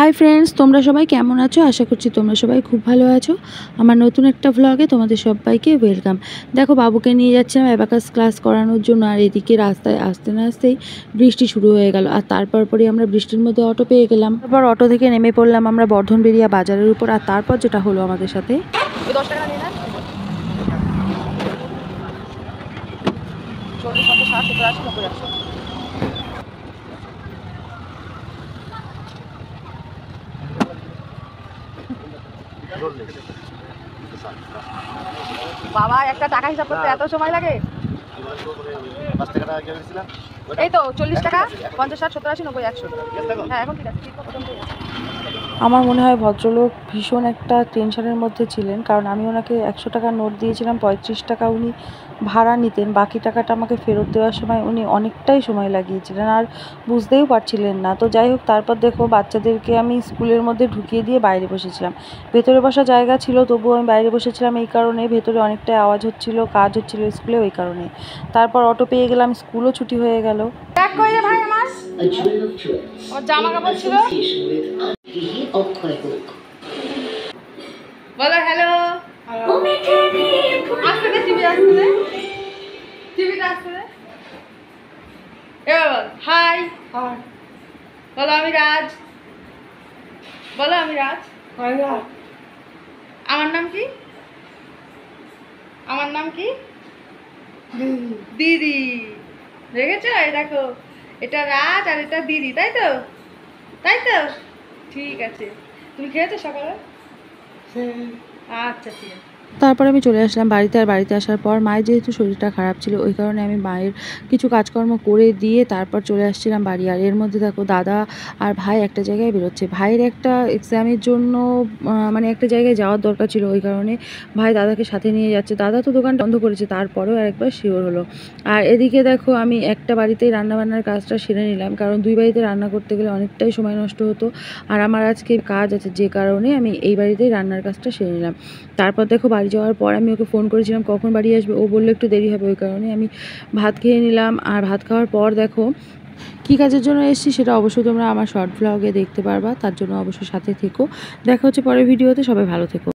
Hi friends, তোমরা সবাই কেমন আছো? আশা করছি তোমরা সবাই খুব ভালো আছো। আমার নতুন একটা ভ্লগে তোমাদের সবাইকে ওয়েলকাম। দেখো, বাবুকে নিয়ে যাচ্ছিলাম অ্যাবাকাস ক্লাস করানোর জন্য, আর এদিকে রাস্তায় আসতে না আসতেই বৃষ্টি শুরু হয়ে গেল। আর তারপর পরে আমরা বৃষ্টির মধ্যে অটো পেয়ে গেলাম। তারপর অটো থেকে নেমে পড়লাম আমরা বর্ধনবেড়িয়া বাজারের উপর। আর তারপর যেটা হলো আমাদের সাথে, 10 টাকা নিয়ে নেন। 40, 50, 60, 70, 80, 90, 100। বাবা, একটা টাকা হিসাব করতে এত সময় লাগে? এই তো 40 টাকা, 50, 60, 70, 80, 90, 100। হ্যাঁ, এখন ঠিক আছে। আমার মনে হয় ভদ্রলোক ভীষণ একটা টেনশনের মধ্যে ছিলেন, কারণ আমি ওনাকে 100 টাকার নোট দিয়েছিলাম, 35 টাকা উনি ভাড়া নিতেন। বাকি টাকাটা আমাকে ফেরত দেওয়ার সময় উনি অনেকটাই সময় লাগিয়েছিলেন, আর বুঝতেও পারছিলেন না। তো যাই হোক, তারপর দেখো বাচ্চাদেরকে আমি স্কুলের মধ্যে ঢুকিয়ে দিয়ে বাইরে বসেছিলাম। ভেতরে বসার জায়গা ছিল, তবুও আমি বাইরে বসেছিলাম এই কারণে, ভেতরে অনেকটাই আওয়াজ হচ্ছিল, কাজ হচ্ছিল স্কুলে, ওই কারণে। তারপর অটো পেয়ে গেলাম, স্কুলও ছুটি হয়ে গেল। এক কই রে ভাই আমার? আমার জামা কাপড় ছিল। বলো হ্যালো। আসতে দে, টিভি আসতে দে, টিভিটা আসতে দে। এবার বল হাই। বলো আমি রাজ। বলো আমি রাজ। আমার নাম কি? আমার নাম কি? দিদি। দেখেছো? এই দেখো, এটা রাজ আর এটা দিদি, তাই তো? তাই তো? ঠিক আছে। তুমি খেয়েছো সকালে? আচ্ছা, ঠিক আছে। তারপর আমি চলে আসলাম বাড়িতে। আর বাড়িতে আসার পর মায়ের যেহেতু শরীরটা খারাপ ছিল, ওই কারণে আমি মায়ের কিছু কাজকর্ম করে দিয়ে তারপর চলে আসছিলাম বাড়ি। আর এর মধ্যে দেখো দাদা আর ভাই একটা জায়গায় বেরোচ্ছে। ভাইয়ের একটা এক্সামের জন্য মানে একটা জায়গায় যাওয়ার দরকার ছিল, ওই কারণে ভাই দাদাকে সাথে নিয়ে যাচ্ছে। দাদা তো দোকানটা বন্ধ করেছে, তারপরেও আরেকবার শিওর হলো। আর এদিকে দেখো, আমি একটা বাড়িতেই রান্নাবান্নার কাজটা সেরে নিলাম, কারণ দুই বাড়িতে রান্না করতে গেলে অনেকটাই সময় নষ্ট হতো। আর আমার আজকে কাজ আছে, যে কারণে আমি এই বাড়িতেই রান্নার কাজটা সেরে নিলাম। তারপর দেখো, বাড়ি যাওয়ার পর আমি ওকে ফোন করেছিলাম কখন বাড়ি আসবে, ও বললো একটু দেরি হবে, ওই কারণে আমি ভাত খেয়ে নিলাম। আর ভাত খাওয়ার পর দেখো কী কাজের জন্য এসেছি সেটা অবশ্যই তোমরা আমার শর্ট ব্লগে দেখতে পারবা, তার জন্য অবশ্যই সাথে থেকো। দেখা হচ্ছে পরের ভিডিওতে, সবাই ভালো থেকো।